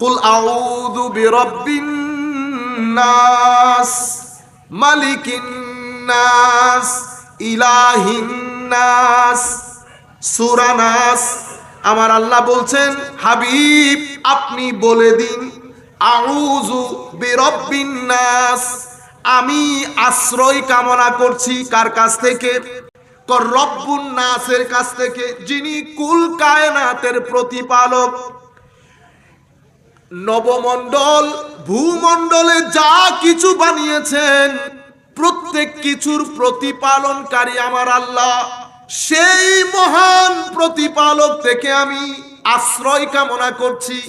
কুল আউযু বিরাব্বিন নাস মালিকিন নাস ইলাহিন নাস। সূরা নাস। আমার আল্লাহ বলছেন, হাবিব আপনি বলে দিন, আউযু বিরাব্বিন নাস, আমি আশ্রয় কামনা করছি কার কাছ থেকে? রব্বুন নাসের কাছ থেকে, যিনি কুল কায়নাতের প্রতিপালক। নবমণ্ডল ভূমণ্ডলে যা কিছু বানিয়েছেন প্রত্যেক কিছুর প্রতিপালনকারী আমার আল্লাহ। সেই মহান প্রতিপালক থেকে আমি আশ্রয় কামনা করছি।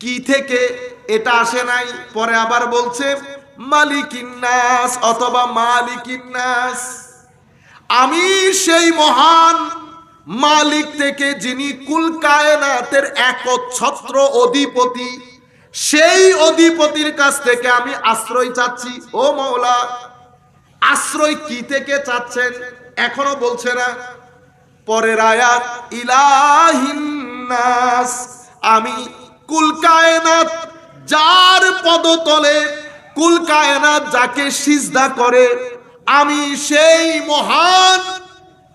কি থেকে? এটা আসে নাই, পরে আবার বলছে মালিকিন নাস অথবা মালিকিন নাস। আমি সেই মহান মালিক থেকে, যিনি কুল কায়নাতের একচ্ছত্র অধিপতি, সেই অধিপতির কাছ থেকে আমি আশ্রয় চাচ্ছি। ও মাওলা, আশ্রয় কি থেকে চাচ্ছেন এখনো বলছে না। পরের আয়াত, ইলাহিন নাস, আমি কুল কায়নাত, যার পদতলে কুল কায়নাত যাকে সিজদা করে, আমি সেই মহান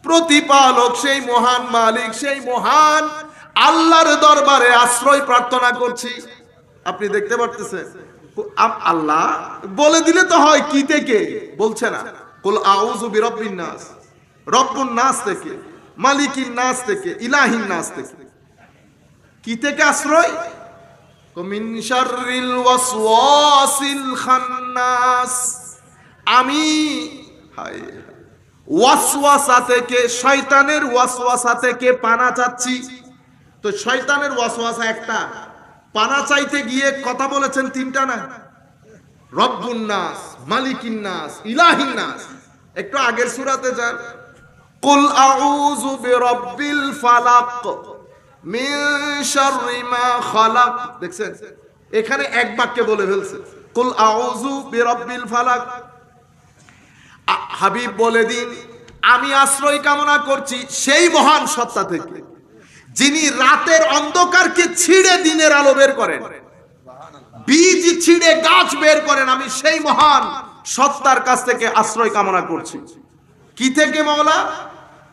প্রতিপালক, সেই মহান মালিক, সেই মহান আল্লাহর দরবারে আশ্রয় প্রার্থনা করছি। আপনি দেখতে পারতেছেন, আল্লাহ বলে দিলে তো হয়, কি থেকে বলছে না। কুল আউযু বিরাব্বিন নাস, রব্বুন নাস থেকে, মালিকিন নাস থেকে, ইলাহিন নাস থেকে। কি থেকে আশ্রয়? মিন শাররিল ওয়াসওয়াসিল খান্নাস, আমি ওয়াসওয়াসা থেকে, শয়তানের ওয়াসওয়াসা থেকে পানা চাচ্ছি। তো শয়তানের ওয়াসওয়াসা একটা, পানা চাইতে গিয়ে কথা বলেছেন তিনটা না, রব্বুন নাস, মালিকিন নাস, ইলাহিন নাস। একটু আগের সূরাতে যান, কুল আউযু বিরাব্বিল ফালাক মিন শাররি মা খালাক। দেখছেন, এখানে এক বাক্যে বলে ফেলছে, কুল আউযু বিরাব্বিল ফালাক। হাবিব বলে দিন, আমি আশ্রয় কামনা করছি সেই মহান সত্তা থেকে, যিনি রাতের অন্ধকারকে ছিঁড়ে দিনের আলো বের করেন, বীজ ছিঁড়ে গাছ বের করেন। আমি সেই মহান সত্তার কাছ থেকে আশ্রয় কামনা করছি। কি থেকে মাওলা?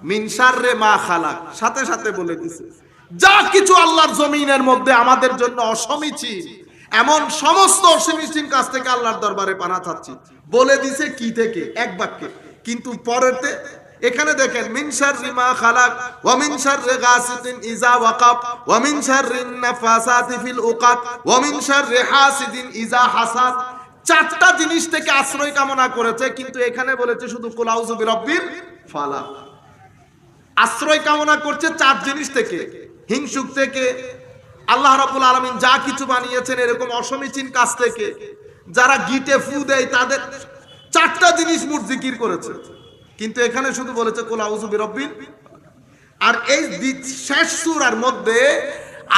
মিন শাররি মা খালাক, সাথে সাথে বলে দিছে যা কিছু আল্লাহর জমিনের মধ্যে আমাদের জন্য অসমীচীন, এমন সমস্ত অসমীচীন কাছ থেকে আল্লাহর দরবারে পানা চাচ্ছি। বলে দিছে কি থেকে, এক বাক্যে। কিন্তু পরেতে এখানে দেখেন, মিন শাররি মা খালাক ওয়া মিন শাররি গাসিকিন ইযা ওয়াকাব ওয়া মিন শাররিন নাফাসাতি ফিল উকাদ ওয়া মিন শাররি হাসিদিন ইযা হাসাদ। চারটা জিনিস থেকে আশ্রয় কামনা করেছে, কিন্তু এখানে বলেছে শুধু কুল আউযু বিরাব্বিল ফালাক। আশ্রয় কামনা করছে চার জিনিস থেকে, হিংসুক থেকে, আল্লাহ রাব্বুল আলামিন যা কিছু বানিয়েছেন এরকম অসমীচীন কাজ থেকে, যারা গিটে ফু দেয় তাদের, চারটা জিনিস মোট জিকির করেছে। কিন্তু এখানে শুধু বলেছে কুল আউযু বিরাব্বিল। আর এই শেষ সূরার মধ্যে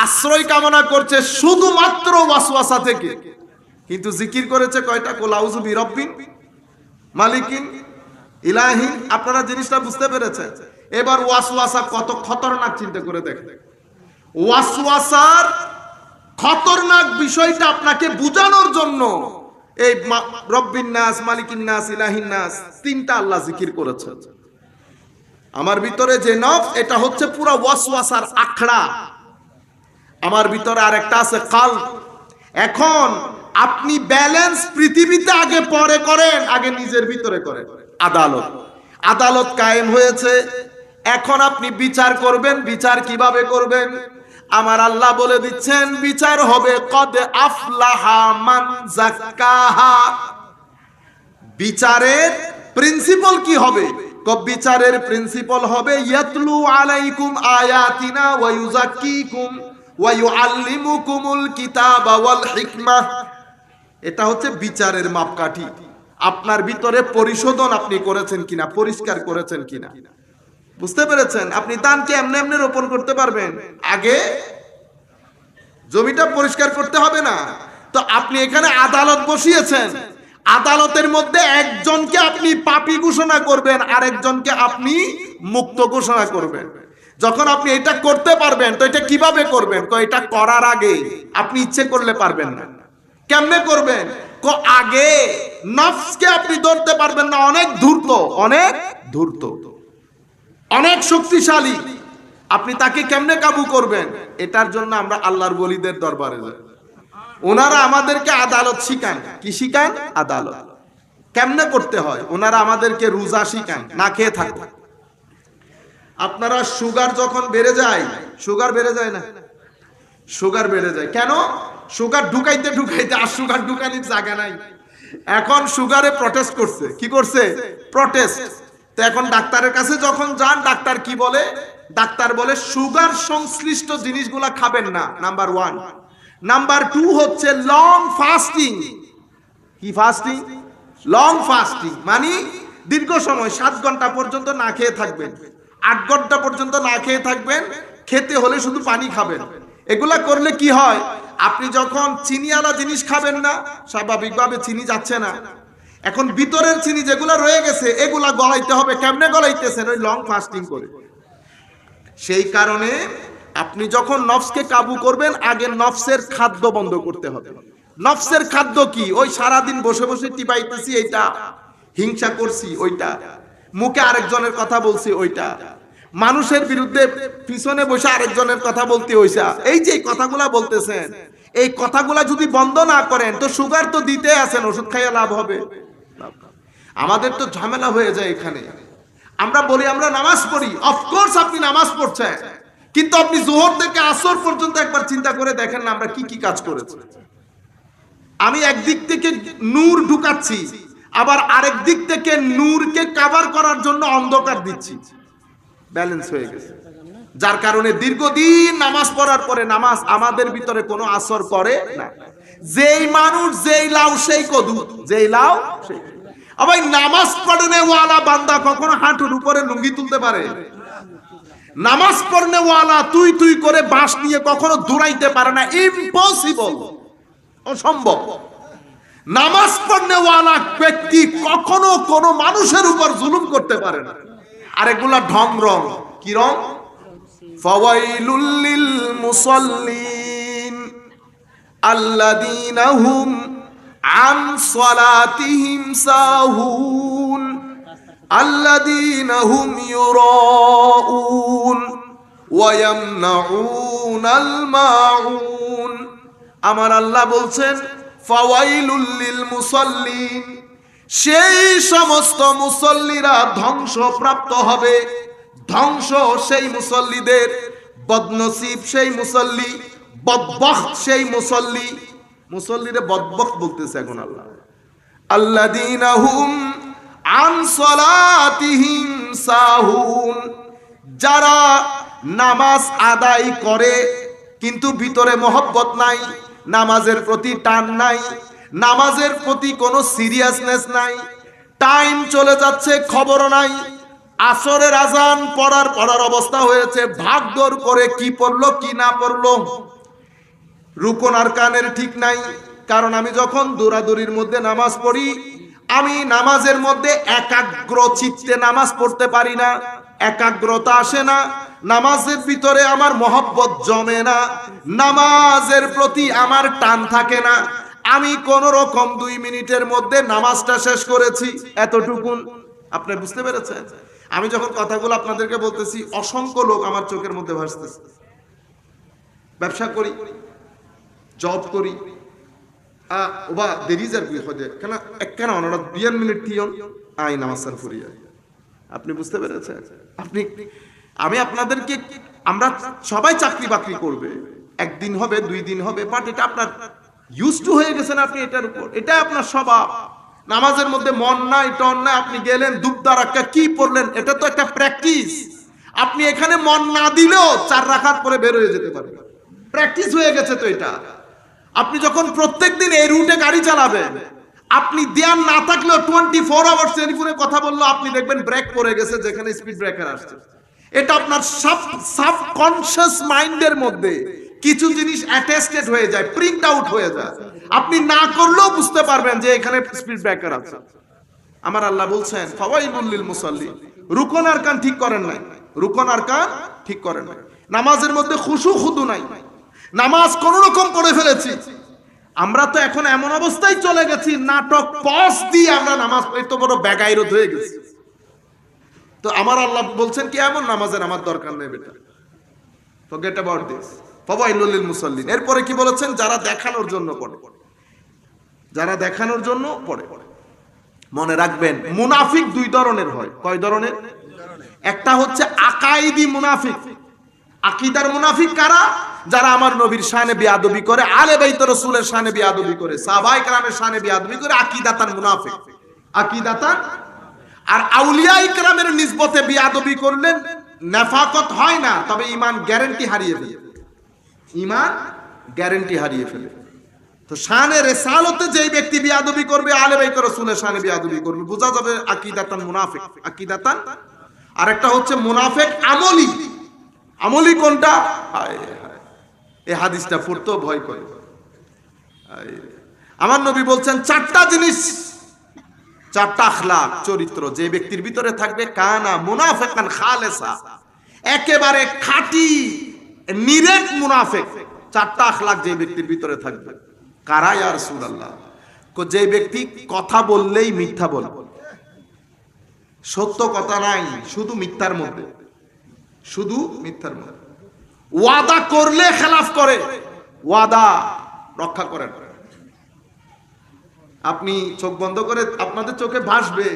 আশ্রয় কামনা করছে শুধুমাত্র ওয়াসওয়াসা থেকে, কিন্তু জিকির করেছে কয়টা? কুল আউযু বিরাব্বিন, মালিকিন, ইলাহিন। আপনারা জিনিসটা বুঝতে পেরেছেন? এবার ওয়াসওয়াসা কত খতরনাক চিন্তা করে দেখেন। ওয়াসওয়াসার খতরনাক বিষয়টা আপনাকে বুঝানোর জন্য এই রব্বিন নাস, মালিকিন নাস, ইলাহিন নাস তিনটা আল্লাহ জিকির করেছে। আমার ভিতরে যে নফস, এটা হচ্ছে পুরো ওয়াসওয়াসার আখড়া। আমার ভিতরে আরেকটা আছে কলব। এখন আপনি ব্যালেন্স পৃথিবীতে আগে পরে করেন, আগে নিজের ভিতরে করেন। আদালত, আদালত কায়েম হয়েছে, এখন আপনি বিচার করবেন। বিচার কিভাবে করবেন? আমার আল্লাহ বলে দিচ্ছেন, বিচার হবে কদ আফলাহা মান যাক্কাহা। বিচারের প্রিন্সিপাল কি হবে? বিচারের প্রিন্সিপাল হবে ইয়াতলু আলাইকুম আয়াতিনা ওয়া ইউযাক্কিকুম ওয়া ইউআল্লিমুকুমুল কিতাবা ওয়াল হিকমাহ। এটা হচ্ছে বিচারের মাপকাঠি। আপনার ভিতরে পরিশোধন আপনি করেছেন কিনা, পরিষ্কার করেছেন কিনা। বুঝতে পেরেছেন? আপনি দানকে এমনি এমনি রোপণ করতে পারবেন, আগে জমিটা পরিষ্কার করতে হবে না? তো আপনি এখানে আদালত বসিয়েছেন, আদালতের মধ্যে একজনকে আপনি পাপী ঘোষণা করবেন, আর একজনকে আপনি মুক্ত ঘোষণা করবেন। যখন আপনি এটা করতে পারবেন, তো এটা কিভাবে করবেন? এটা করার আগে আপনি ইচ্ছে করলে পারবেন না। কেমনে করবেন? আগে নফসকে আপনি ধরতে পারবেন না, অনেক ধূর্ত, অনেক ধূর্ত, অনেক শক্তিশালী। আপনি তাকে কেমনে কাবু করবেন? এটার জন্য আমরা আল্লাহর ওলিদের দরবারে যাই। ওনারা আমাদেরকে আদালত শিখান। কি শিখান? আদালত কেমনে করতে হয়। ওনারা আমাদেরকে রোজা শিখান, না খেয়ে থাকো। আপনারা সুগার যখন বেড়ে যায়, সুগার বেড়ে যায় না? সুগার বেড়ে যায় কেন? সুগার ঢুকাইতে ঢুকাইতে আর সুগার ঢুকানির জায়গা নাই। এখন সুগারে প্রটেস্ট করছে। কি করছে? প্রটেস্ট। তো এখন ডাক্তারের কাছে যখন যান, ডাক্তার কি বলে? ডাক্তার বলে সুগার সংশ্লিষ্ট জিনিসগুলা খাবেন না, নাম্বার 1। নাম্বার 2 হচ্ছে লং ফাস্টিং। কি ফাস্টিং? লং ফাস্টিং মানে দীর্ঘ সময় 7 ঘন্টা পর্যন্ত না খেয়ে থাকবেন, 8 ঘন্টা পর্যন্ত না খেয়ে থাকবেন, খেতে হলে শুধু পানি খাবেন। এগুলা করলে কি হয়? আপনি যখন চিনিওয়ালা জিনিস খাবেন না, স্বাভাবিকভাবে চিনি যাচ্ছে না। এখন ভিতরের চিনি যেগুলা রয়ে গেছে, এগুলা গলাইতে হবে। কেমনে গলাইতেছেন? ওই লং ফাস্টিং করে। সেই কারণে আপনি যখন নফসকে কাবু করবেন, আগে নফসের খাদ্য বন্ধ করতে হবে। নফসের খাদ্য কি? ওই সারাদিন বসে বসে টিপাইতেছি এইটা, হিংসা করছি ওইটা, মুখে আরেকজনের কথা বলছি ওইটা, মানুষের বিরুদ্ধে পিছনে বসে আরেকজনের কথা বলতে হইছে। এই যে কথাগুলা বলতেছেন, এই কথাগুলা যদি বন্ধ না করেন, তো সুগার তো দিতে আছেন, ওষুধ খাইয়া লাভ হবে? আমাদের তো ঝামেলা হয়ে যায় এখানে। আমরা বলি আমরা নামাজ পড়ি। অফকোর্স আপনি নামাজ পড়ছেন, কিন্তু আপনি জোহর থেকে আসর পর্যন্ত একবার চিন্তা করে দেখেন না আমরা কি কি কাজ করেছি। আমি একদিক থেকে নূর ঢুকাচ্ছি, আবার আরেক দিক থেকে নূরকে কভার করার জন্য অন্ধকার দিচ্ছি। ব্যালেন্স হয়ে গেছে, যার কারণে দীর্ঘদিন নামাজ পড়ার পরে নামাজ আমাদের ভিতরে কোনো আসর করে না। যেই মানুষ যেই লাউ সেই কদু, যেই লাউ সেই। আবার নামাজ পড়নে ওয়ালা বান্দা কখনো হাঁটুর উপরে লুঙ্গি তুলতে পারে? নামাজ পড়নে ওয়ালা তুই তুই করে বাঁশ নিয়ে কখনো দৌড়াইতে পারে না। ইম্পসিবল, অসম্ভব। নামাজ পড়নে ওয়ালা ব্যক্তি কখনো কোনো মানুষের উপর জুলুম করতে পারে না। আর এগুলা ঢং রং। কি রং? ফাওয়াইলুল লিল মুসাল্লিন আল্লাযীনা হুম আন সালাতিহিম সাহুন আল্লাযীনা হুম ইউরাউন ওয়া ইয়ামনাউনাল মাউন। আমার আল্লাহ বলছেন ফাওয়াইলুল লিল মুসাল্লিন, সেই সমস্ত মুসল্লিরা ধ্বংসপ্রাপ্ত হবে। ধ্বংস সেই মুসল্লিদের, বদনসিব সেই মুসল্লি, বদবখত সেই মুসল্লি। মুসল্লিরে বদবখত বলতেছে এখন আল্লাহ। আল্লাযীনা হুম আন সালাতিহিম সাহুন, যারা নামাজ আদায় করে কিন্তু ভিতরে মহব্বত নাই, নামাজের প্রতি টান নাই, নামাজের প্রতি কোনো সিরিয়াসনেস নাই, টাইম চলে যাচ্ছে খবরও নাই, আসরের আজান পড়ার অবস্থা হয়েছে, ভাগদৌড় করে কি পড়লো কি না পড়লো, রুকুন আরকানের ঠিক নাই। কারণ আমি যখন দৌড়াদৌড়ির মধ্যে নামাজ পড়ি, আমি নামাজের মধ্যে একাগ্র চিত্তে নামাজ পড়তে পারি না, একাগ্রতা আসে না, নামাজের ভিতরে আমার মহব্বত জমে না, নামাজের প্রতি আমার টান থাকে না। আমি কোন রকম 2 মিনিটের মধ্যে নামাজটা শেষ করেছি, এতটুকুন। আপনি বুঝতে পেরেছেন? আমি যখন কথাগুলো আপনাদেরকে বলতেছি, অসংখ্য লোক আমার চোখের মধ্যে ভাসতেছে। ব্যবসা করি, জব করি, ওবা দেরিজার কি হয় কেন একখানা ওনারা 2 মিনিট টিয়ন আই নামাজ সার ফুরিয়া। আপনি বুঝতে পেরেছেন? আমি আপনাদেরকে, আমরা সবাই চাকরি বাকরি করবে, একদিন হবে 2 দিন হবে, বাট এটা আপনার ইউজ টু হয়ে গেছেন আপনি এটার উপর, এটা আপনার স্বভাব। নামাজের মধ্যে মন নাই টন নাই, আপনি গেলেন দুবদারাক্কা কি পড়লেন, এটা তো একটা প্র্যাকটিস। আপনি এখানে মন না দিলেও 4 রাকাত পরে বের হয়ে যেতে পারবেন, প্র্যাকটিস হয়ে গেছে তো এটা। আপনি যখন প্রত্যেকদিন এই রুটে গাড়ি চালাবেন, আপনি ধ্যান না থাকলেও 24 আওয়ার্স টেলিফোনে কথা বললো আপনি দেখবেন ব্রেক পড়ে গেছে যেখানে স্পিড ব্রেকার আসছে। এটা আপনার সাবকনশিয়াস মাইন্ডের মধ্যে কিছু জিনিস অ্যাটেস্টেড হয়ে যায়, প্রিন্ট আউট হয়ে যায়। আপনি না করলেও বুঝতে পারবেন যে এখানে স্পিড ব্রেকার আছে। আমার আল্লাহ বলছেন ফাওয়াইলুল লিল মুসাল্লিন, রুকুন আরকান ঠিক করেন নাই, রুকন আরকান ঠিক করেন নাই, নামাজের মধ্যে খুশু খুদু নাই, নামাজ কোন রকম পড়ে ফেলেছি। আমরা তো এখন এমন অবস্থায় চলে গেছি, নাটক পজ দিয়ে আমরা নামাজ পড়ি, তো বড় বেগাইরত হয়ে গেছি। তো আমার আল্লাহ বলছেন কি, এমন নামাজের আমার দরকার নেই বেটা, ফরগেট অ্যাবাউট দিস, ফাওয়াইলুল লিল মুসাল্লিন। এরপরে কি বলেছেন, যারা দেখানোর জন্য পড়ে, যারা দেখানোর জন্য পড়ে। মনে রাখবেন মুনাফিক দুই ধরনের হয়। কয় ধরনের? একটা হচ্ছে আকাইদি মুনাফিক। আকীদার মুনাফিক কারা? যারা আমার নবীর শানে বেয়াদবি করে, আলে বাইত রাসূলের শানে বেয়াদবি করে, সাহাবায়ে কেরামের শানে বেয়াদবি করে, আকীদাতান মুনাফিক, আকীদাতান। আর আউলিয়া ইকরামের নিসবতে বেয়াদবি করলেন নেফাকত হয় না, তবে ঈমান গ্যারান্টি হারিয়ে ফেলে, ঈমান গ্যারান্টি হারিয়ে ফেলে। তো শানে রিসালতে যেই ব্যক্তি বেয়াদবি করবে, আলে বাইত রাসূলের শানে বেয়াদবি করবে, বোঝা যাবে আকীদাতান মুনাফিক, আকীদাতান। আরেকটা হচ্ছে মুনাফিক আমলি। আমলি কোনটা? এই হাদিসটা পড়তে ভয় করে। আমার নবী বলছেন চারটা জিনিস, চারটা আখলাক, চরিত্র যে ব্যক্তির ভিতরে থাকবে, কানা মুনাফিকান খালেসা, একেবারে খাঁটি নিরেট মুনাফিক। চারটা আখলাক যে ব্যক্তির ভিতরে থাকবে। কারা ইয়া রাসূলুল্লাহ? যে ব্যক্তি কথা বললেই মিথ্যা বলে, সত্য কথা নাই, শুধু মিথ্যার মধ্যে, শুধু মিথ্যার মধ্যে। ওয়াদা করলে খেলাফ করে, ওয়াদা রক্ষা করেন। আপনি চোখ বন্ধ করে, আপনাদের চোখে ভাসবে,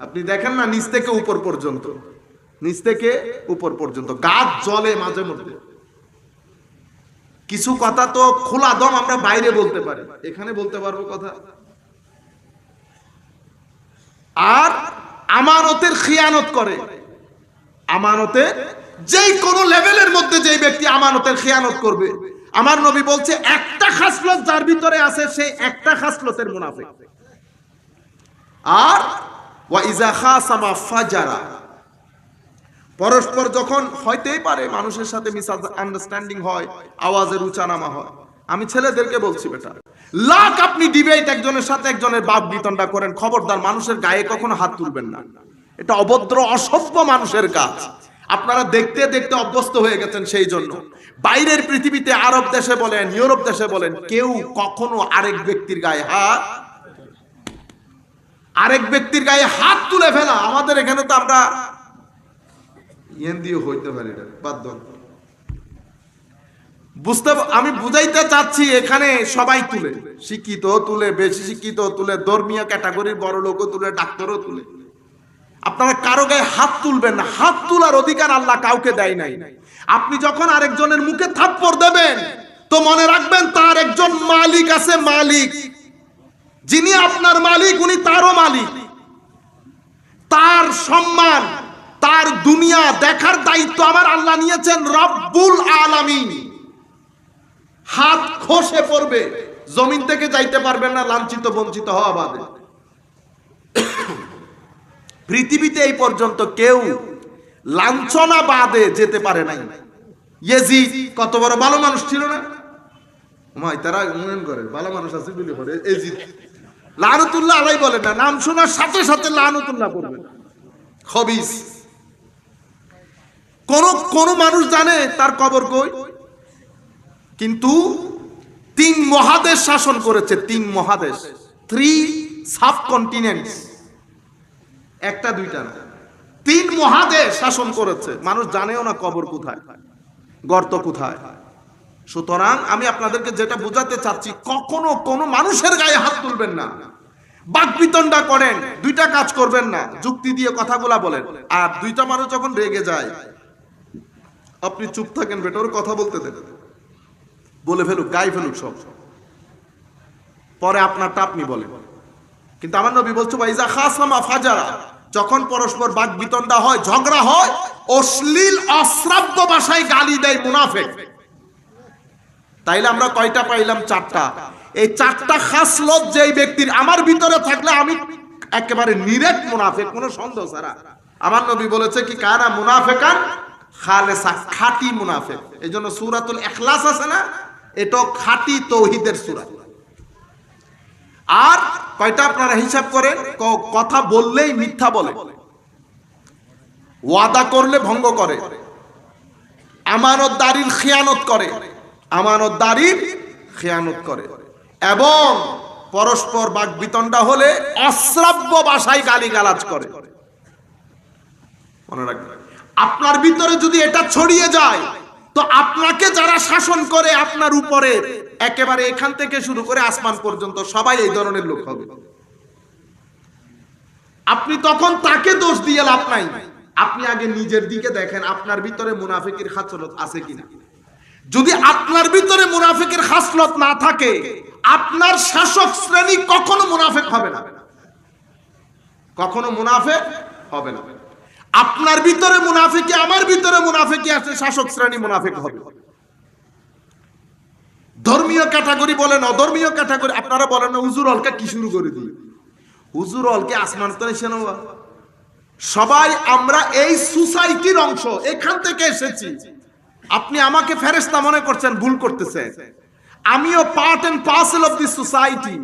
আপনি দেখেন না নিচ থেকে উপর পর্যন্ত, নিচ থেকে উপর পর্যন্ত গাছ জলে মাঝে মধ্যে। কিছু কথা তো খোলা দম আমরা বাইরে বলতে পারি, এখানে বলতে পারবো কথা। আর আমানতের খিয়ানত করে, আমানতের যেই কোন লেভেলের মধ্যে যেই ব্যক্তি আমানতের খিয়ানত করবে, আমার নবী বলছে একটা খাসলত যার ভিতরে আছে, সেই একটা খাসলতের মুনাফিক। আর ওয়া ইজা খাসামা ফাজারা, পরস্পর যখন হইতেই পারে মানুষের সাথে মিসআন্ডারস্ট্যান্ডিং হয়, আওয়াজের উচ্চানামা হয়। আমি ছেলেদেরকে বলছি, বেটা লাখ আপনি ডিবেট একজনের সাথে একজনের বাপ বিতণ্ডা করেন, খবরদার মানুষের গায়ে কখনো হাত তুলবেন না। এটা অভদ্র অসভ্য মানুষের কাজ। আপনারা দেখতে দেখতে অভ্যস্ত হয়ে গেছেন, সেই জন্য বাইরের পৃথিবীতে, আরব দেশে বলেন, ইউরোপ দেশে বলেন, কেউ কখনো আরেক ব্যক্তির গায়ে হাত, আরেক ব্যক্তির গায়ে হাত তুলে ফেলা, আমাদের এখানে তো আমরা ইয়েন দিয়ে হইতে পারি না, বাধ্য। বুঝতে, আমি বুঝাইতে চাচ্ছি, এখানে সবাই তুলে, শিক্ষিত তুলে, বেশি শিক্ষিত তুলে, ধর্মীয় ক্যাটাগরির বড় লোকও তুলে, ডাক্তারও তুলে। আপনারা কারো গায়ে হাত তুলবেন না, হাত তোলার অধিকার আল্লাহ কাউকে দেয় নাই। আপনি যখন আরেকজনের মুখে থাপ্পড় দেবেন, তো মনে রাখবেন তার একজন মালিক আছে, মালিক, যিনি আপনার মালিক, উনি তারও মালিক। তার সম্মান, তার দুনিয়া দেখার দায়িত্ব আমার আল্লাহ নিয়েছেন, রব্বুল আলামিন। হাত খসে পড়বে, জমিন থেকে যাইতে পারবেন না, লাঞ্ছিত বঞ্চিত হওয়া বাদে। পৃথিবীতে এই পর্যন্ত কেউ লাঞ্ছনা বাদে যেতে পারে নাই। ইয়েজিদ কত বড় ভালো মানুষ ছিল না? মাই তারা মনে করে ভালো মানুষ আছে বলে পড়ে ইয়েজিদ লানতুল্লাহ আলাইহি বলে না, নাম শোনার সাথে সাথে লানতুল্লাহ পড়বে। খবিস। কোন মানুষ জানে তার কবর কই? কিন্তু 3 মহাদেশ শাসন করেছে, 3 মহাদেশ, 3 সাবকন্টিনেন্টস, একটা দুইটা না, 3 মহাদেশ শাসন করেছে। মানুষ জানেও না কবর কোথায়, গর্ত কোথায়। সুতরাং আমি আপনাদেরকে যেটা বোঝাতে চাচ্ছি, কখনো কোনো মানুষের গায়ে হাত তুলবেন না, বাকবিতণ্ডা করেন, দুইটা কাজ করবেন না, যুক্তি দিয়ে কথাগুলা বলেন। আর দুইটা মানুষ যখন রেগে যায়, আপনি চুপ থাকেন, বেটা ওর কথা বলতে দেন, বলে ফেলুক, গায়ে ফেলুক সব, পরে আপনারটা আপনি বলেন। কিন্তু আমার নবী বলছে ওয়াইজা খাসামা ফাজারা, যখন পরস্পর বাকবিতণ্ডা হয়, ঝগড়া হয়, অশ্লীল অশ্রাব্য ভাষায় গালি দেয় মুনাফিক। তাইলে আমরা কয়টা পাইলাম? 4টা। এই 4টা খাসলত যেই ব্যক্তির আমার ভিতরে থাকলে আমি একেবারে নিরেট মুনাফিক, কোনো সন্দেহ ছাড়া। আমার নবী বলেছে কি, কানা মুনাফিকান খালেসা, খাঁটি মুনাফিক। এইজন্য সূরাতুল ইখলাস আছে না, এটা খাঁটি তাওহীদের সূরা। আর কয়টা আপনারা হিসাব করেন? কথা বললেই মিথ্যা বলে, ওয়াদা করলে ভঙ্গ করে, আমানতদারির খেয়ানত করে, আমানতদারির খেয়ানত করে, এবং পরস্পর বাকবিতণ্ডা হলে অশ্রাব্য ভাষায় গালিগালাজ করে। মনে রাখবেন, আপনার ভিতরে যদি এটা ছড়িয়ে যায় তো আপনাকে যারা শাসন করে আপনার উপরে, একেবারে এখান থেকে শুরু করে আসমান পর্যন্ত সবাই এই ধরনের লোক হবে। আপনি তখন তাকে দোষ দিয়ে লাভ নাই, আপনি আগে নিজের দিকে দেখেন আপনার ভিতরে মুনাফিকের খাসলত আছে কিনা। যদি আপনার ভিতরে মুনাফিকের খাসলত না থাকে, আপনার শাসক শ্রেণী কখনো মুনাফিক হবে না, কখনো মুনাফিক হবে না। আপনার ভিতরে মুনাফিকি, আমার ভিতরে মুনাফিকি আছে, শাসক শ্রেণী মুনাফিক হবে। ধর্মীয় ক্যাটাগরি বলেন, অধর্মীয় ক্যাটাগরি, আপনারা বলেন না হুজুর অলকে কি শুরু করে দিই, হুজুর অলকে আসমান তো এসে নেওয়া। সবাই আমরা এই সোসাইটির অংশ, এখান থেকে এসেছি। আপনি আমাকে ফেরেশতা মনে করছেন, ভুল করতেছেন। আমিও part and parcel of this society.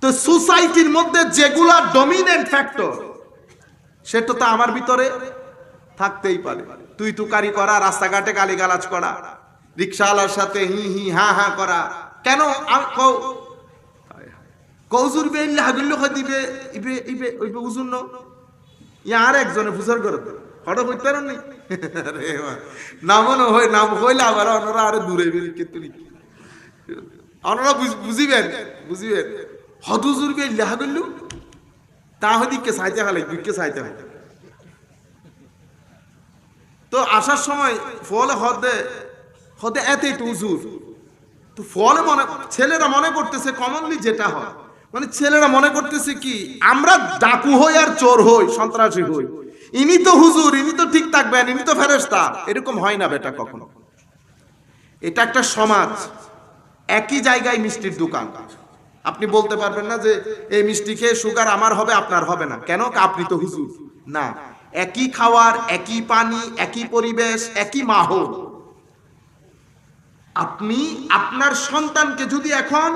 তো সোসাইটির মধ্যে যেগুলা ডমিনেন্ট ফ্যাক্টর, সেটা তো আমার ভিতরে থাকতেই পারে। তুই তুকারি করা, রাস্তাঘাটে গালিগালাজ করা, রিকশাওয়ালার সাথে হি হি হা হা করা, কেন কৌজুর বেইল্লা হাগুল্লো দিবে ইবে ইবে ওইবে উজুন্ন ইয়ার একজনে ফুসার করে হঠাৎ হইতে পারেন নি নামনো হয়, নাম হইলে আবার ওনারা আরে দূরে বেরিয়ে তুলি, ওনারা বুঝিবেন বুঝিবেন হদুজুর বেইল্লা হাগুল্লো তা হদিকে সাইতে হালে দুইকে সাইতে হয়। তো আসার সময় ফলে হদে হদে এত একটু উজুর, তো ফলে মনে ছেলেরা মনে করতেছে কমনলি যেটা হয়, মানে ছেলেরা মনে করতেছে কি আমরা ডাকু হই আর চোর হই, সন্ত্রাসী হই, ইনি তো হুজুর, ইনি তো ঠিক থাকবেন, ইনি তো ফেরেশতা। এরকম হয় না বেটা কখনো। এটা একটা সমাজ। একই জায়গায় মিষ্টির দোকান, আপনি বলতে পারবেন না যে এই মিষ্টি খেয়ে সুগার আমার হবে আপনার হবে না, কেন? আপনি তো হুজুর না। একই খাওয়ার, একই পানি, একই পরিবেশ, একই মাহৌল। আপনি আপনার সন্তানকে যদি এখন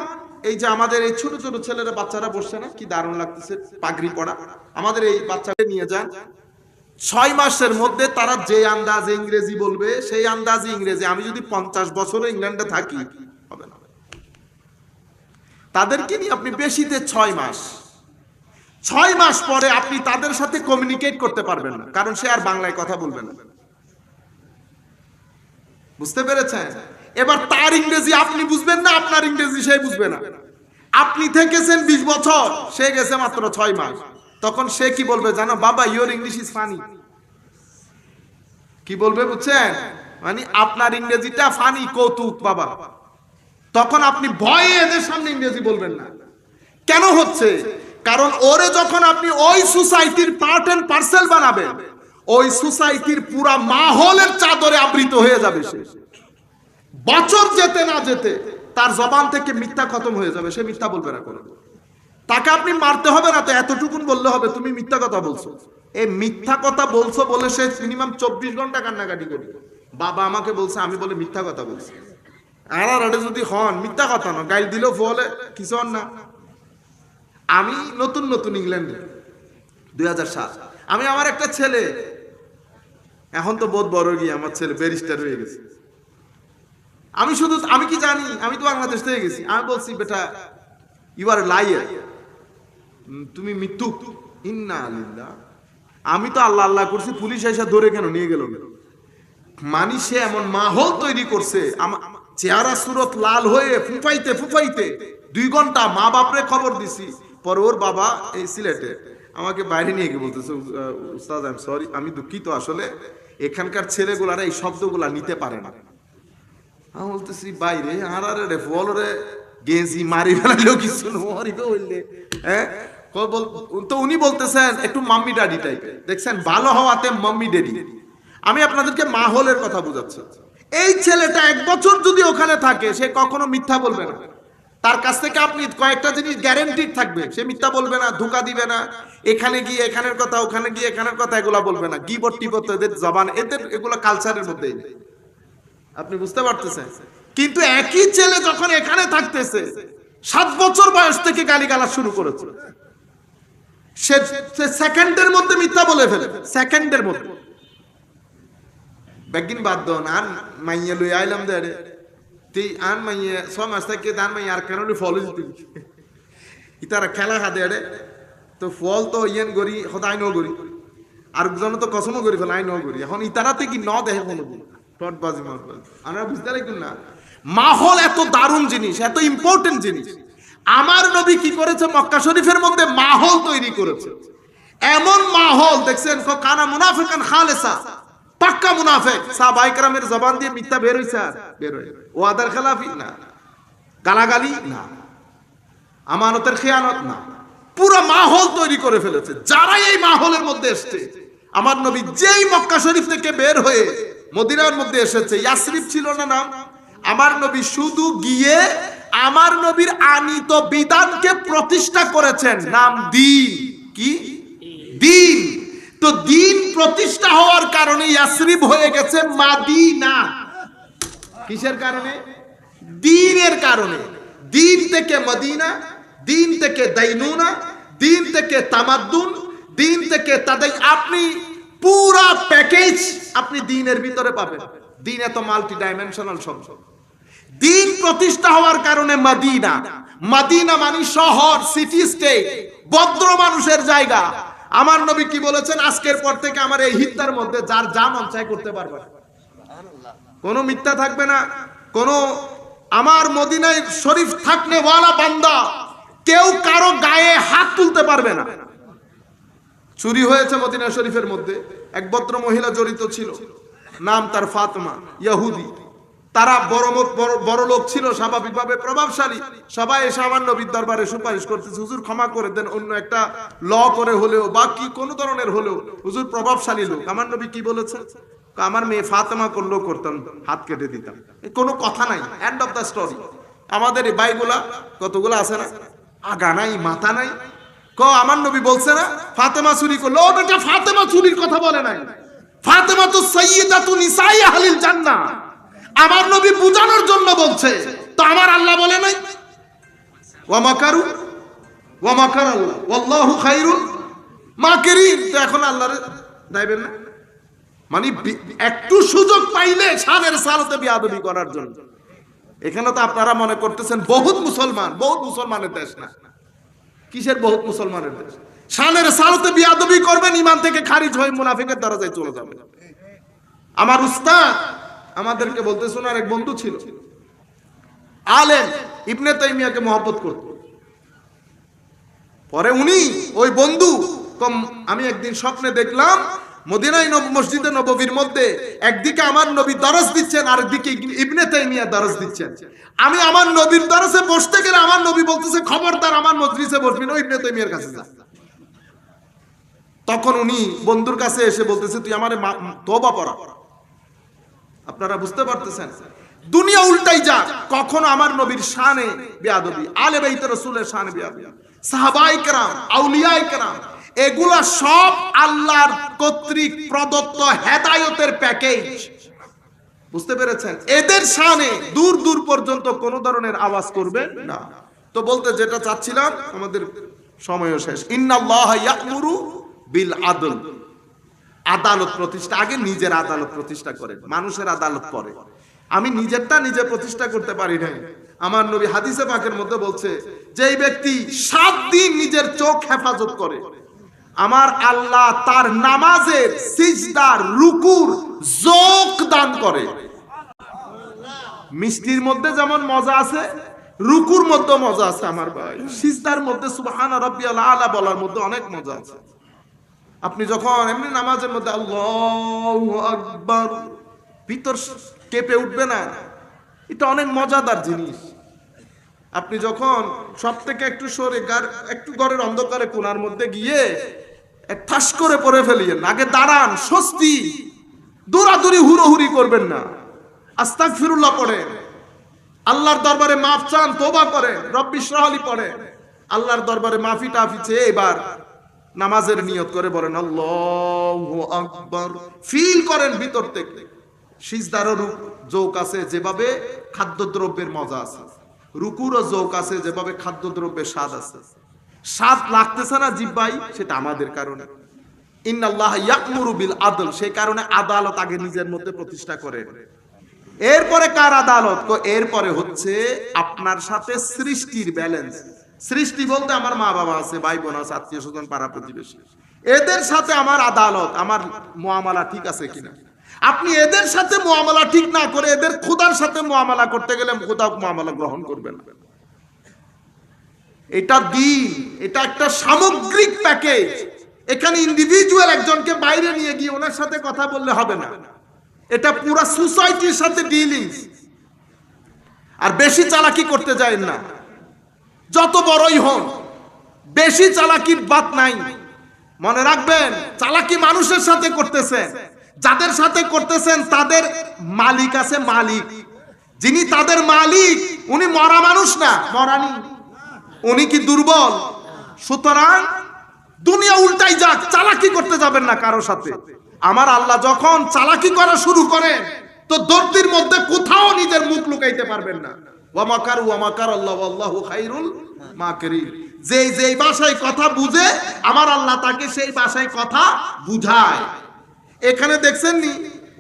এই যে আমাদের এই ছোট ছোট ছেলেরা বাচ্চারা বসছে না, কি দারুণ লাগতেছে পাগড়ি পরা, আমাদের এই বাচ্চাকে নিয়ে যান, 6 মাসের মধ্যে তারা যে আন্দাজে ইংরেজি বলবে সেই আন্দাজে ইংরেজি। আমি যদি 50 বছরে ইংল্যান্ডে থাকি হবে না। তাদেরকে নিয়ে আপনি বেশিতে 6 মাস পরে আপনি তাদের সাথে কমিউনিকেট করতে পারবেন না, কারণ সে আর বাংলায় কথা বলবে না। বুঝতে পেরেছেন? এবার তার ইংরেজি আপনি বুঝবেন না, আপনার ইংরেজি সে বুঝবে না। আপনি থেকেছেন 20 বছর, সে গেছে মাত্র 6 মাস। তখন সে কি বলবে জানো? বাবা ইওর ইংলিশ ইজ ফানি। কি বলবে বুঝছেন? মানে আপনার ইংরেজিটা ফানি, কৌতুক বাবা। তখন আপনি ভয়ে এদের সামনে ইংরেজি বলবেন না। কেন হচ্ছে? কারণ ওরে যখন আপনি ওই সোসাইটির পার্ট এন্ড পার্সেল বানাবেন, ওই সোসাইটির পুরা মাহৌলের চাদরে আবৃত হয়ে যাবে সে। বছর যেতে না যেতে তার জবান থেকে মিথ্যা খতম হয়ে যাবে, সে মিথ্যা বলবে না কোনো। তাকে আপনি মারতে হবে না তো, এতটুকুন বললে হবে তুমি মিথ্যা কথা বলছো। এই মিথ্যা কথা বলছো বলে সে মিনিমাম 24 ঘন্টা কান্নাকাটি করবে। বাবা আমাকে বলছে, আমি বলে মিথ্যা কথা বলছি। আর যদি হন মিথ্যা কথা না, গাইল দিলেও বলে কিছু হন না। আমি নতুন নতুন ইংল্যান্ডে 2007, আমি আমার একটা ছেলে, এখন তো বহুত বড় গিয়ে আমার ছেলে ব্যারিস্টার হয়ে গেছে। আমি কি জানি, আমি তো বাংলাদেশ থেকে গেছি। আমি বলছি বেটা ইউ আর লায়ার, তুমি মিথ্যুক। ইন্না লিল্লাহ। আমি তো আল্লাহ আল্লাহ করছি, পুলিশ এসে ধরে কেন নিয়ে গেল? মানি সে এমন মাহৌল তৈরি করছে, চেহারা সুরত লাল হয়ে ফুফাইতে ফুফাইতে 2 ঘন্টা মা বাপরে খবর দিছি। পরে ওর বাবা এই সিলেটে আমাকে বাইরে নিয়ে গিয়ে বলতেছে, উস্তাদ আই এম সরি, আমি দুঃখিত, আসলে এখানকার ছেলেগুলারা এই শব্দগুলা নিতে পারে না। আমি বলতেছি বাইরে আর রে ফলরে গেঞ্জি মারি ফেলাইলো কিছু মরিবে হইলে, হ্যাঁ। তো উনি বলতেছেন একটু মাম্মি ড্যাডি টাইপের, দেখছেন ভালো হওয়াতে মাম্মি ড্যাডি। আমি আপনাদেরকে মাহৌলের কথা বুঝাচ্ছি। এই ছেলেটা 1 বছর যদি ওখানে থাকে, সে কখনো মিথ্যা বলবে না। তার কাছ থেকে আপনি কয়েকটা জিনিস গ্যারান্টিড থাকবে, সে মিথ্যা বলবে না, ধোঁকা দিবে না, এখানে গিয়ে এখানের কথা, ওখানে গিয়ে এখানের কথা এগুলা বলবে না। গিবট টিবট এদের জবান, এদের এগুলো কালচারের মধ্যেই। আপনি বুঝতে পারতেছেন? কিন্তু একই ছেলে যখন এখানে থাকতেছে, 7 বছর বয়স থেকে গালিগালাজ শুরু করেছে। সে সেকেন্ডের মধ্যে মিথ্যা বলে ফেলে, সেকেন্ডের মধ্যে। বেগিন বাদ দন আন মাইয়ে লই আইলাম দেরে তুই আন মাইয়ে 6 মাস থেকে দান মাইয়ে আর কেন ফল দিতে ইতারা খেলা হাতে এড়ে তো ফল তো ইয়েন গরি সদাই ন গরি আর জন তো কসমও গরি ফেলাই ন গরি এখন ইতারাতে কি ন দেখে কোনো টটবাজি মারবাজি আমরা বুঝতে লাগবেন না। মাহল এত দারুণ জিনিস, এত ইম্পর্টেন্ট জিনিস। আমার নবী কি করেছে, মক্কা শরীফের মধ্যে মাহল তৈরি করেছে। এমন মাহল দেখছেন কানা মুনাফিকান খালেসা, পাক্কা মুনাফিক। সাহাবায়ে কেরামের জবান দিয়ে মিথ্যা বের হইছে, আর বের হয় ওয়াদার খেলাফি না, গালাগালি না, আমানতের খেয়ানত না, পুরো মাহল তৈরি করে ফেলেছে। যারা এই মাহলের মধ্যে এসছে, আমার নবী যেই মক্কা শরীফ থেকে বের হয়ে মদিনার মধ্যে এসেছে, ইয়াসরিব ছিল না নাম, আমার নবী শুধু গিয়ে আমার নবীর আনিত বিধানকে প্রতিষ্ঠা করেছেন, নাম দ্বীন। কি দ্বীন? তো দ্বীন প্রতিষ্ঠা হওয়ার কারণে ইয়াসরিব হয়ে গেছে মাদিনা। কিসের কারণে? দ্বীনের কারণে। দ্বীন থেকে মদিনা, দ্বীন থেকে দাইনুনা, দ্বীন থেকে তামাদ্দুন, দ্বীন থেকে তাদের আপনি পুরা প্যাকেজ আপনি দ্বীনের ভিতরে পাবেন। দ্বীন এত মাল্টি ডাইমেনশনাল শব্দ। দ্বীন প্রতিষ্ঠা হওয়ার কারণে মদিনা। মদিনা মানে শহর, সিটি স্টেট, ভদ্র মানুষের জায়গা। আমার নবী কি বলেছেন, আজকের পর থেকে আমার এই হিত্তার মধ্যে যার যা মন চাই করতে পারবে, কোনো মিথ্যা থাকবে না। কোনো আমার মদিনায় শরীফ থাকলে ওয়ালা বান্দা কেউ কারো গায়ে হাত তুলতে পারবে না। চুরি হয়েছে মদিনা শরীফের মধ্যে, এক ভদ্র মহিলা জড়িত ছিল, নাম তার ফাতেমা, ইহুদি। তারা বড় লোক ছিল, স্বাভাবিকভাবে প্রভাবশালী। সবাই এসে আমার নবীর দরবারে সুপারিশ করতেছে, হুজুর ক্ষমা করে দেন, অন্য একটা ল করে হলেও বা কি কোনো ধরনের হলেও, হুজুর প্রভাবশালী লোক। আমার নবী কি বলেছেন, আমার মেয়ে ফাতেমা করলেও করতাম, হাত কেটে দিতাম, কোনো কথা নাই, এন্ড অফ দ্য স্টোরি। আমাদের এই বাইগুলা কতগুলো আছে না, আগা নাই মাথা নাই। আমার নবী বলছে না ফাতেমা চুরি করলো, ও বেটা ফাতেমা চুরির কথা বলে নাই, ফাতেমা তো সাইয়্যিদাতু নিসাই আহলিল জান্নাহ। আমার নবী বুঝানোর জন্য বলছে, তো আমার আল্লাহ বলে নাই ওয়া মাকারু ওয়া মাকার আল্লাহ ওয়াল্লাহু খায়রুল মাকিরিন। তো এখন আল্লাহরে দাইবেন না, মানে একটু সুযোগ পাইলে শানের সালতে বিয়াদবি করার জন্য। এখানে তো আপনারা মনে করতেছেন বহুত মুসলমান, বহুত মুসলমানের দেশ না। কিসের বহুত মুসলমানের দেশ? শানের সালতে বিয়াদবি করবেন, ঈমান থেকে খারিজ হয়ে মুনাফিকের দরজায় চলে যাবেন। আমার উস্তাদ আমাদেরকে বলতে শোনার এক বন্ধু ছিল, আলেম, ইবনে তাইমিয়াকে মহব্বত করত। পরে উনি ওই বন্ধু, আমি একদিন স্বপ্নে দেখলাম মদিনায় মসজিদে নববীর মধ্যে একদিকে আমার নবী দরস দিচ্ছেন, আরেকদিকে ইবনে তাইমিয়া দরস দিচ্ছেন। আমি আমার নবীর দরসে বসতে গেলে আমার নবী বলতেছে, খবরদার আমার মজলিসে বসবি না, ইবনে তাইমিয়ার কাছে যা। তখন উনি বন্ধুর কাছে এসে বলতেছে, তুই আমারে তওবা পড়া। আপনারা বুঝতে পারতেছেন, দুনিয়া উল্টাই যাক, কখনো আমার নবীর শানে বেয়াদবি, আলে বাইত রাসূলের শানে বেয়াদবি, সাহাবায়ে কেরাম, আউলিয়ায়ে কেরাম, এগুলা সব আল্লাহর কর্তৃক প্রদত্ত হেদায়েতের প্যাকেজ। বুঝতে পেরেছেন? এদের শানে দূর দূর পর্যন্ত কোনো ধরনের আওয়াজ করবে না। তো বলতে যেটা চাচ্ছিলাম, আমাদের সময়ও শেষ। ইন্নাল্লাহা ইয়া'মুরু বিল আদল, আদালত প্রতিষ্ঠা। আগে নিজের আদালত প্রতিষ্ঠা করেন, মানুষের আদালত পরে। আমি নিজেরটা নিজে প্রতিষ্ঠা করতে পারি নাই। আমার নবী হাদিসে পাকের মধ্যে বলছে, যেই ব্যক্তি 7 দিন নিজের চোখ হেফাজত করে, আমার আল্লাহ তার নামাজের, সিজদার, রুকুর যোগ দান করে। মিষ্টির মধ্যে যেমন মজা আছে, রুকুর মধ্যে মজা আছে আমার ভাই, সিজদার মধ্যে সুবহানা রাব্বিয়াল আলা বলার মধ্যে অনেক মজা আছে। আপনি যখন এমনি নামাজের মধ্যে আল্লাহু আকবার, ভিতর কেঁপে উঠবে না, এটা অনেক মজাদার জিনিস। আপনি যখন সব থেকে একটু সরে একটু ঘরের অন্ধকারে কোণার মধ্যে গিয়ে ঠাস করে পড়ে ফেলিয়েন, আগে দাঁড়ান, স্বস্তি, দৌড়াদৌড়ি হুড়োহুড়ি করবেন না, আস্তাগফিরুল্লাহ পড়েন, আল্লাহর দরবারে মাফ চান, তওবা করেন, রব্বি ইশরাহ লি পড়েন, আল্লাহর দরবারে মাফি টাফি চেয়ে এবার নামাজের নিয়ত করে বলেন আল্লাহু আকবার। ফিল করেন ভিতর থেকে, সিজদারও যোগ আছে যেভাবে খাদ্যদ্রব্যের মজা আছে, রুকুরও যোগ আছে যেভাবে খাদ্যদ্রব্যের স্বাদ আছে, স্বাদ লাগতেছে না জিহ্বাই, সেটা আমাদের কারণে। ইন্নাল্লাহ ইয়া'মুরু বিল আদল, সেই কারণে আদালত আগে নিজের মধ্যে প্রতিষ্ঠা করেন। এরপরে কার আদালত? এরপরে হচ্ছে আপনার সাথে সৃষ্টির ব্যালেন্স। সৃষ্টি বলতে আমার মা বাবা আছে, ভাই বোন আছে, আত্মীয় স্বজন, পাড়া প্রতিবেশী, এদের সাথে আমার আদালত, আমার মুআমালা ঠিক আছে কিনা। আপনি এদের সাথে মুআমালা ঠিক না করে এদের খোদার সাথে মুআমালা করতে গেলে খোদা মুআমালা গ্রহণ করবেন না। এটা দিন, এটা একটা সামগ্রিক প্যাকেজ। এখানে ইন্ডিভিজুয়াল একজনকে বাইরে নিয়ে গিয়ে ওনার সাথে কথা বললে হবে না, এটা পুরো সোসাইটির সাথে ডিলিংস। আর বেশি চালাকি করতে যায় না, যত বড়ই হন বেশি চালাকির বাত নাই। মনে রাখবেন, চালাকি মানুষের সাথে করতেছেন, যাদের সাথে করতেছেন তাদের মালিক আছে, মালিক যিনি তাদের মালিক উনি মরা মানুষ না, মরানি, উনি কি দুর্বল? সুতরাং দুনিয়া উল্টাই যাক, চালাকি করতে যাবেন না কারোর সাথে। আমার আল্লাহ যখন চালাকি করা শুরু করেন তো দর্দির মধ্যে কোথাও নিজের মুখ লুকাইতে পারবেন না। ওয়া মাকারু ওয়া মাকারাল্লাহু ওয়াল্লাহু খায়রুল মাকিরিন। যেই ভাষায় কথা বুঝে আমার আল্লাহ তাকে সেই ভাষায় কথা বুঝায়। এখানে দেখছেন নি,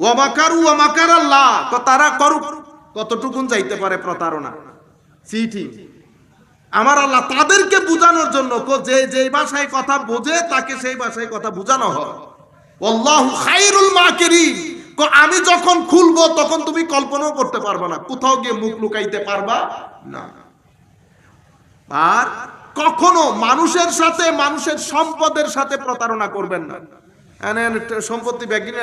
ওয়া মাকারু ওয়া মাকারাল্লাহ, তো তারা করুক, কতটুকুন যাইতে পারে প্রতারণা, চিটিং। আমার আল্লাহ তাদেরকে বুঝানোর জন্য যে ভাষায় কথা বোঝে তাকে সেই ভাষায় কথা বুঝানো হয়। আল্লাহু খায়রুল মাকিরিন, আমি যখন খুলবো তখন তুমি কল্পনাও করতে পারবে না, কোথাও গিয়ে মুখ লুকাইতে পারবা না। আর কখনো মানুষের সাথে, মানুষের সম্পদের সাথে প্রতারণা করবেন না। সম্পত্তি ব্যাগিনে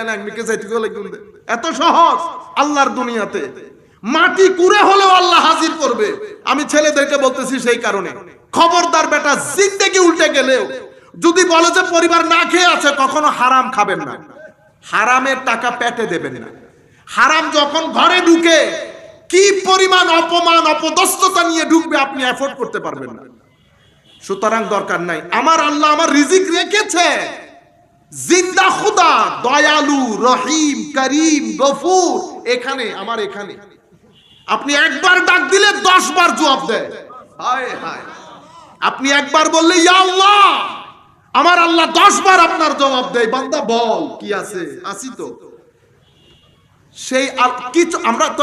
এত সহজ আল্লাহর দুনিয়াতে, মাটি কুড়ে হলেও আল্লাহ হাজির করবে। আমি ছেলেদেরকে বলতেছি সেই কারণে, খবরদার বেটা, জিন্দেগি উল্টে গেলেও যদি বলে যে পরিবার না খেয়ে আছে, কখনো হারাম খাবেন না, হারামের টাকা পেটে দেবেন না। হারাম যখন ঘরে ঢুকে কি পরিমাণ অপমান অপদস্থতা নিয়ে ঢুকবে আপনি এফোর্ড করতে পারবেন না। সুতরাং দরকার নাই। আমার আল্লাহ আমার রিজিক রেখেছে, জিন্দা খুদা, দয়ালু, রহিম, করিম, গফুর, এখানে আমার এখানে আপনি একবার ডাক দিলে 10 বার জবাব দেয়। হায় হায়, আপনি একবার বললে ইয়া আল্লাহ, আমার আল্লাহ 10 বার আপনার জবাব দেয়। বান্দা বল কি আছে, আসি তো। সেই কিছু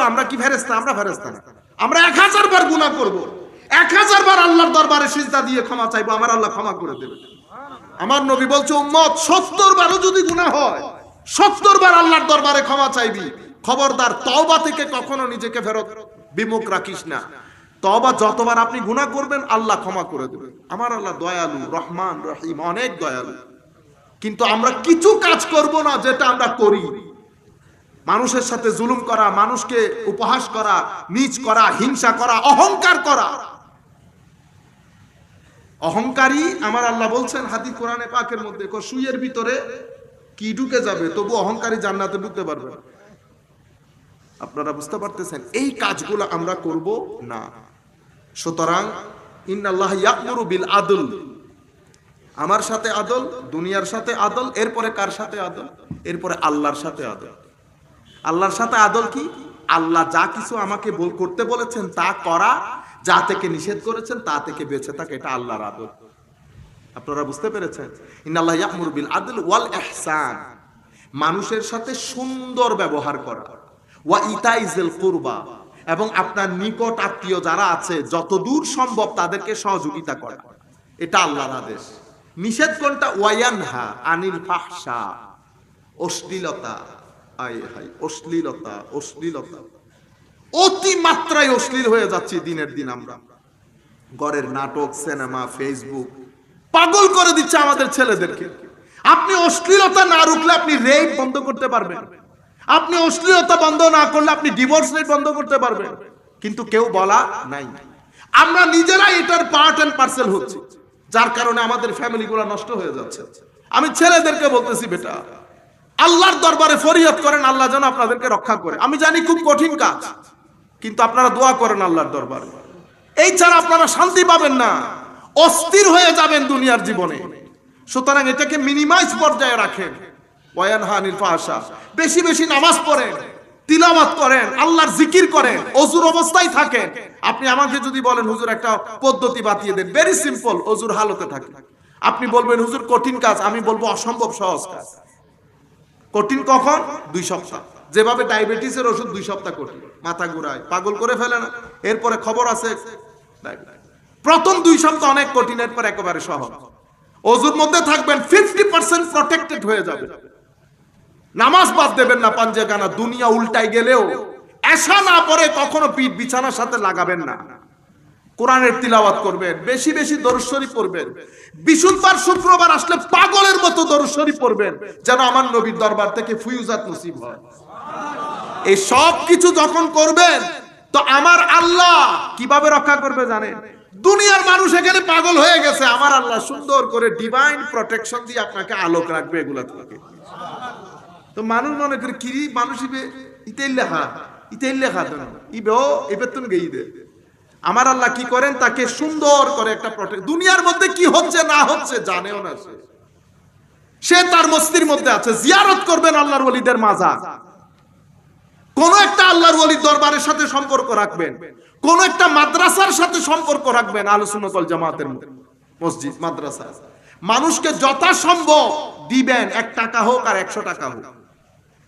আমরা কি ফেরেশতা? আমরা ফেরেশতা না। আমরা 1000 বার গুনাহ করব, 1000 বার আল্লাহর দরবারে সিজদা দিয়ে ক্ষমা চাইবো, আমার আল্লাহ ক্ষমা করে দেবে। আমার নবী বলছে, উম্মত 70 বারও যদি গুনাহ হয়, 70 বার আল্লাহর দরবারে ক্ষমা চাইবি। খবরদার তওবা থেকে কখনো নিজেকে ফেরত বিমুখ রাখিস না। তওবা যতবার আপনি গুনাহ করবেন আল্লাহ ক্ষমা করে দেবেন। আমার আল্লাহ দয়ালু, রহমান, রহিম, অনেক দয়ালু। কিন্তু আমরা কিছু কাজ করব না যেটা আমরা করি। মানুষের সাথে জুলুম করা, মানুষকে উপহাস করা, নীচ করা, হিংসা করা, অহংকার করা। অহংকারী, আমার আল্লাহ বলছেন হাদিস কোরআনে পাকের মধ্যে, সুইয়ের ভিতরে কি ঢুকে যাবে তবু অহংকারী জান্নাতে ঢুকতে পারবে না। আপনারা বুঝতে পারতেছেন? এই কাজগুলো আমরা করব না। সুতরাং ইন্নাল্লাহ ইয়া'মুরু বিল আদল, আমার সাথে আদল, দুনিয়ার সাথে আদল, এরপরে কার সাথে আদল? এরপরে আল্লাহর সাথে আদল। আল্লাহর সাথে আদল কি? আল্লাহ যা কিছু আমাকে করতে বলেছেন তা করা, যা থেকে নিষেধ করেছেন তা থেকে বেঁচে থাকা, এটা আল্লাহর আদল। আপনারা বুঝতে পেরেছেন? ইন্নাল্লাহ ইয়া'মুরু বিল আদল ওয়াল ইহসান, মানুষের সাথে সুন্দর ব্যবহার করা, ওয়া ইতাইজিল কুরবা, এবং আপনার নিকট আত্মীয় যারা আছে যতদূর সম্ভব তাদেরকে সহযোগিতা করা, এটা আল্লাহর আদেশ। নিষেধ কোনটা? ওয়ায়ানহা আনিল ফাহশা, অশ্লীলতা। আয় হায়, অশ্লীলতা, অশ্লীলতা, অতি মাত্রায় অশ্লীল হয়ে যাচ্ছে দিনের দিন। আমরা ঘরের নাটক, সিনেমা, ফেসবুক পাগল করে দিচ্ছে আমাদের ছেলেদেরকে। আপনি অশ্লীলতা না রুখলে আপনি রেপ বন্ধ করতে পারবেন, আপনি অশ্লীলতা বন্ধ না করলে আপনি ডিভোর্স রেট বন্ধ করতে পারবেন, কিন্তু কেউ বলা নাই। আমরা নিজেরাই এটার পার্ট এন্ড পার্সেল হচ্ছে, যার কারণে আমাদের ফ্যামিলিগুলো নষ্ট হয়ে যাচ্ছে। আমি ছেলেদেরকে বলতেছি, বেটা আল্লাহর দরবারে ফরিয়াদ করেন, আল্লাহ যেন আপনাদেরকে রক্ষা করে। আমি জানি খুব কঠিন কাজ, কিন্তু আপনারা দোয়া করেন আল্লাহর দরবারে। এই ছাড়া আপনারা শান্তি পাবেন না, অস্থির হয়ে যাবেন দুনিয়ার জীবনে। সুতরাং এটাকে মিনিমাইজ পর্যায়ে রাখেন। ওয়ায়ানহা আনিল ফাহশা, বেশি বেশি নামাজ পড়েন, তিলাওয়াত করেন, আল্লাহর জিকির করেন, ওযুর অবস্থায় থাকেন। আপনি আমাকে যদি বলেন হুজুর একটা পদ্ধতি বাতিয়ে দেন, ভেরি সিম্পল, ওযুর হালতে থাকেন। আপনি বলবেন হুজুর কঠিন কাজ, আমি বলবো অসম্ভব সহজ কাজ। কঠিন কখন? 2 সপ্তাহ। যেভাবে ডায়াবেটিসের ওষুধ 2 সপ্তাহ কঠিন, মাথা ঘুরায়, পাগল করে ফেলে না, এরপরে খবর আছে প্রথম 2 সপ্তাহ অনেক কঠিন, এরপর একেবারে সহজ। ওযুর মধ্যে থাকবেন, 50% প্রটেক্টেড হয়ে যাবে। নামাজ বাদ দেবেন না পাঞ্জে গানা, দুনিয়া উল্টাই গেলেও এসা না পড়ে কখনো পিঠ বিছানার সাথে লাগাবেন না। কোরআনের তিলাওয়াত করবেন, বেশি বেশি দরুদ শরীফ পড়বেন। বিশুদ্ধবার শুক্রবার আসলে পাগলের মতো দরুদ শরীফ পড়বেন, যেন আমার নবীর দরবার থেকে ফুয়ুজাত নসিব হয়। এই সব কিছু যখন করবেন, তো আমার আল্লাহ কিভাবে রক্ষা করবে জানেন? দুনিয়ার মানুষ এখানে পাগল হয়ে গেছে, আমার আল্লাহ সুন্দর করে ডিভাইন প্রোটেকশন দিয়ে আপনাকে আলোক রাখবে এগুলা থেকে। তো মানুষ মনে করে কি মানুষ ইতেই লেখা তো ইবে ও এবার তুমি গেই দে। আমার আল্লাহ কি করেন? তাকে সুন্দর করে একটা প্রোটেক্ট, দুনিয়ার মধ্যে কি হচ্ছে না হচ্ছে জানেও না, সে তার মস্তির মধ্যে আছে। জিয়ারত করবেন আল্লাহর ওলিদের মাজার, কোন একটা আল্লাহর ওলির দরবারের সাথে সম্পর্ক রাখবেন, কোন একটা মাদ্রাসার সাথে সম্পর্ক রাখবেন, আহলুস সুন্নাত ওয়াল জামাতের মসজিদ মাদ্রাসা। মানুষকে যথাসম্ভব দিবেন, 1 টাকা হোক আর 100 টাকা হোক।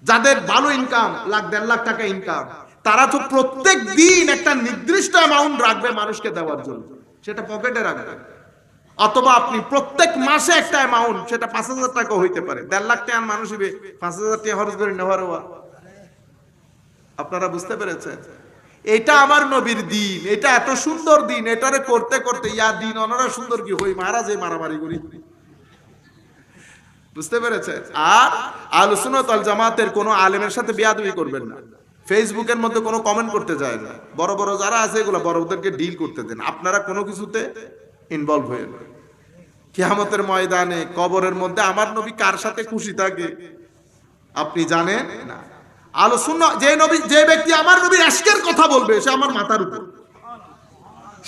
যাদের ভালো ইনকাম, লাখ 1.5 লাখ টাকা ইনকাম, তারা তো প্রত্যেক দিন একটা নির্দিষ্ট অ্যামাউন্ট রাখবে মানুষকে দেওয়ার জন্য, সেটা পকেটে রাখবে। অথবা আপনি প্রত্যেক মাসে একটা অ্যামাউন্ট, সেটা 5,000 টাকা হইতে পারে। 1.5 লাখ টাকা মানুষ 5,000 টাকা খরচ করে নেওয়ার। আপনারা বুঝতে পেরেছেন? এটা আমার নবীর দিন, এটা এত সুন্দর দিন, এটারে করতে করতে ইয়া দিন ওনারা সুন্দর কি হই মহারাজে মারামারি করি। বুঝতে পেরেছেন? আর আহলুস সুন্নাত ওয়াল জামাতের কোন আলেমের সাথে বেয়াদবি করবেন না, ফেসবুকের মধ্যে কোনো কমেন্ট করতে যায় না। বড় বড় যারা আছে এগুলো বড়দেরকে ডিল করতে দেন, আপনারা কোনো কিছুতে ইনভলভ হয়ে না। কিয়ামতের ময়দানে কবরের মধ্যে আমার নবী কার সাথে খুশি থাকে আপনি জানেন না। আহলুস সুন্নাহ যে ব্যক্তি আমার নবীর আশকের কথা বলবে, সে আমার মাথার উপর।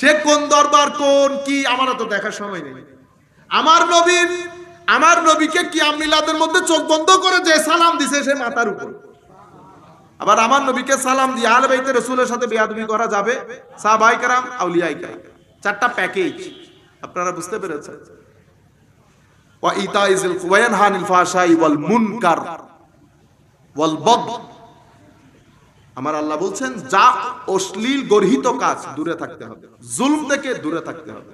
সে কোন দরবার কোন কি আমার তো দেখার সময় নেই। আমার নবীকে কিয়াম মিলাদের মধ্যে চোখ বন্ধ করে যে সালাম দিছে, সে মাথার উপর। আবার আমার নবীকে সালাম দিয়ে আহলে বাইতে রাসূলের সাথে বেয়াদবি করা যাবে, সাহাবায়ে কেরাম, আউলিয়ায়ে কেরাম, 4টা প্যাকেজ। আপনারা বুঝতে পেরেছেন? ওয়া ইতাইজিল ওয়া ইয়ানহানিল ফাহশাই ওয়াল মুনকার ওয়াল বাগ। আমার আল্লাহ বলছেন যা অশ্লীল গর্হিত কাজ দূরে থাকতে হবে, জুলম থেকে দূরে থাকতে হবে।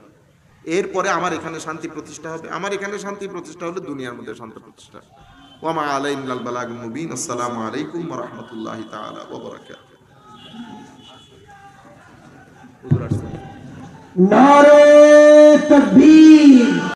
এরপরে আমার এখানে শান্তি প্রতিষ্ঠা হবে। আমার এখানে শান্তি প্রতিষ্ঠা হলে দুনিয়ার মধ্যে শান্তি প্রতিষ্ঠা। ওয়া মা আলাইনা ইল্লাল বালাগুল মুবিন। আসসালামু আলাইকুম ওয়া রাহমাতুল্লাহি তাআলা ওয়া বারাকাতুহু। নারে তাকবীর।